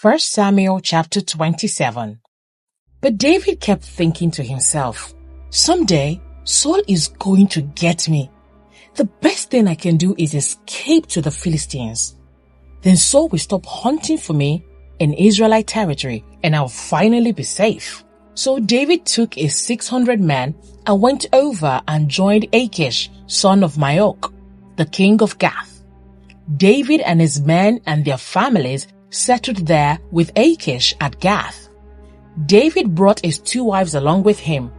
1 Samuel chapter 27. But David kept thinking to himself, someday Saul is going to get me. The best thing I can do is escape to the Philistines. Then Saul will stop hunting for me in Israelite territory and I'll finally be safe. So David took his 600 men and went over and joined Achish, son of Maok, the king of Gath. David and his men and their families settled there with Achish at Gath. David brought his 2 wives along with him,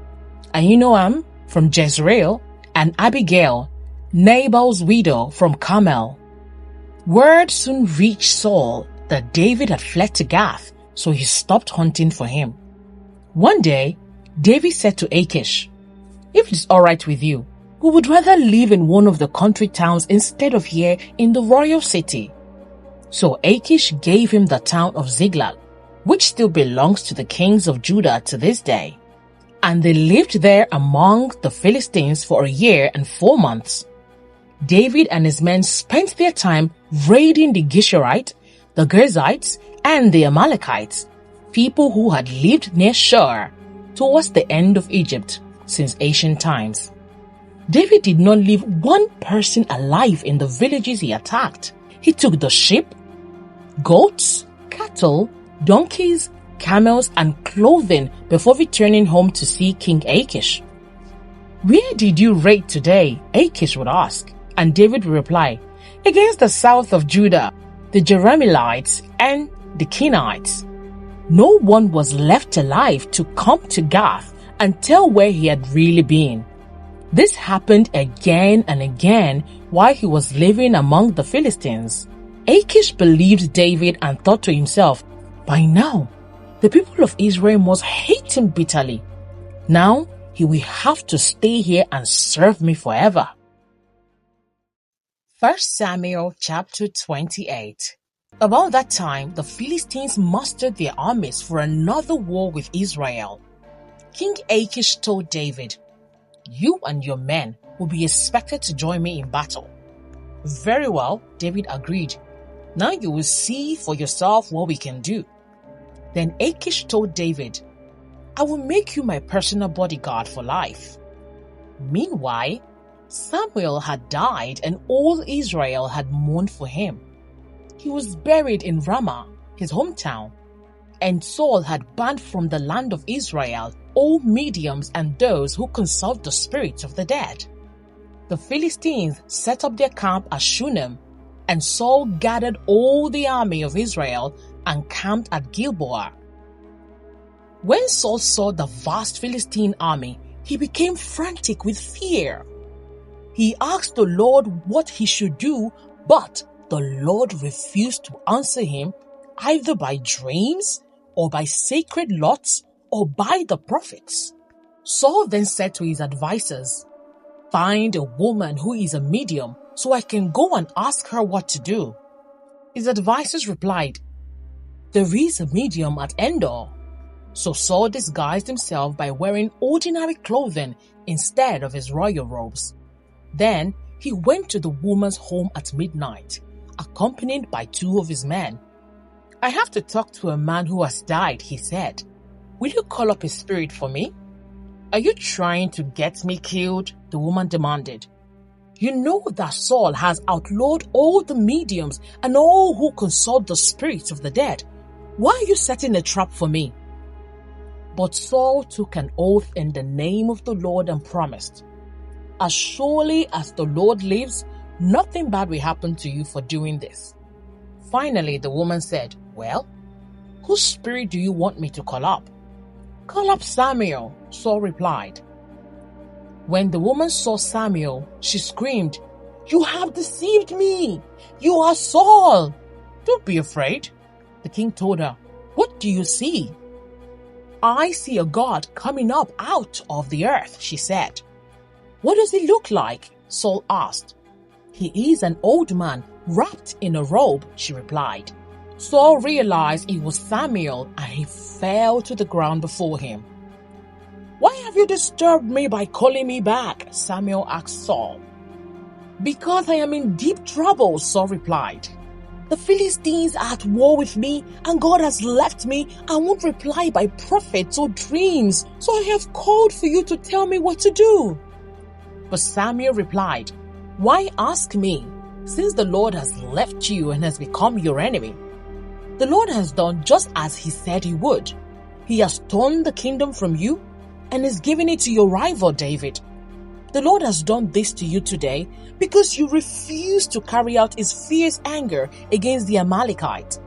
Ahinoam from Jezreel and Abigail, Nabal's widow from Carmel. Word soon reached Saul that David had fled to Gath, so he stopped hunting for him. One day, David said to Achish, "If it's all right with you, we would rather live in one of the country towns instead of here in the royal city." So Achish gave him the town of Ziklag, which still belongs to the kings of Judah to this day. And they lived there among the Philistines for 1 year and 4 months. David and his men spent their time raiding the Geshurite, the Girzites, and the Amalekites, people who had lived near Shur towards the end of Egypt since ancient times. David did not leave one person alive in the villages he attacked. He took the sheep, goats, cattle, donkeys, camels, and clothing before returning home to see King Achish. "Where did you raid today?" Achish would ask, and David would reply, "Against the south of Judah, the Jerahmeelites and the Kenites." No one was left alive to come to Gath and tell where he had really been. This happened again and again while he was living among the Philistines. Achish believed David and thought to himself, "By now, the people of Israel must hate him bitterly. Now he will have to stay here and serve me forever." 1 Samuel chapter 28. About that time, the Philistines mustered their armies for another war with Israel. King Achish told David, "You and your men will be expected to join me in battle." "Very well," David agreed. "Now you will see for yourself what we can do." Then Achish told David, "I will make you my personal bodyguard for life." Meanwhile, Samuel had died and all Israel had mourned for him. He was buried in Ramah, his hometown, and Saul had banned from the land of Israel all mediums and those who consult the spirits of the dead. The Philistines set up their camp at Shunem, and Saul gathered all the army of Israel and camped at Gilboa. When Saul saw the vast Philistine army, he became frantic with fear. He asked the Lord what he should do, but the Lord refused to answer him either by dreams or by sacred lots or by the prophets. Saul then said to his advisers, "Find a woman who is a medium so I can go and ask her what to do." His advisers replied, "There is a medium at Endor." So Saul disguised himself by wearing ordinary clothing instead of his royal robes. Then he went to the woman's home at midnight, accompanied by 2 of his men. "I have to talk to a man who has died," he said. "Will you call up his spirit for me?" "Are you trying to get me killed?" the woman demanded. "You know that Saul has outlawed all the mediums and all who consult the spirits of the dead. Why are you setting a trap for me?" But Saul took an oath in the name of the Lord and promised, "As surely as the Lord lives, nothing bad will happen to you for doing this." Finally, the woman said, "Well, whose spirit do you want me to call up?" "Call up Samuel," Saul replied. When the woman saw Samuel, she screamed, "You have deceived me! You are Saul!" "Don't be afraid," the king told her. "What do you see?" "I see a god coming up out of the earth," she said. "What does he look like?" Saul asked. "He is an old man wrapped in a robe," she replied. Saul realized it was Samuel and he fell to the ground before him. "Why have you disturbed me by calling me back?" Samuel asked Saul. "Because I am in deep trouble," Saul replied. The Philistines are at war with me, and God has left me and won't reply by prophets or dreams. So I have called for you to tell me what to do." But Samuel replied, "Why ask me, since the Lord has left you and has become your enemy? The Lord has done just as he said he would. He has torn the kingdom from you and is giving it to your rival David. The Lord has done this to you today because you refuse to carry out his fierce anger against the Amalekites.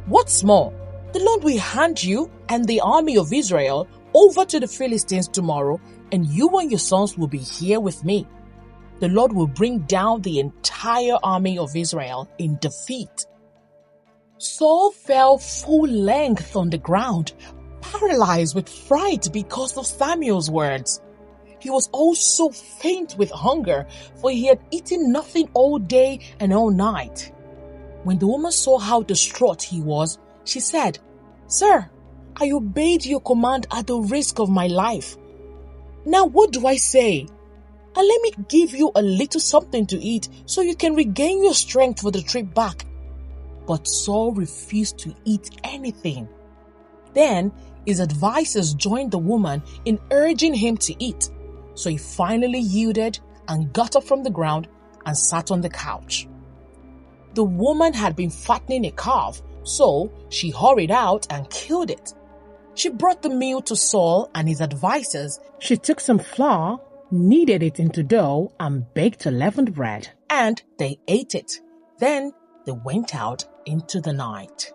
What's more, the Lord will hand you and the army of Israel over to the Philistines tomorrow, and you and your sons will be here with me. The Lord will bring down the entire army of Israel in defeat." Saul fell full length on the ground, paralyzed with fright because of Samuel's words. He was also faint with hunger, for he had eaten nothing all day and all night. When the woman saw how distraught he was, she said, "Sir, I obeyed your command at the risk of my life. Now what do I say? And let me give you a little something to eat so you can regain your strength for the trip back." But Saul refused to eat anything. Then his advisers joined the woman in urging him to eat. So he finally yielded and got up from the ground and sat on the couch. The woman had been fattening a calf, so she hurried out and killed it. She brought the meal to Saul and his advisers. She took some flour, kneaded it into dough, and baked leavened bread, and they ate it. Then they went out into the night.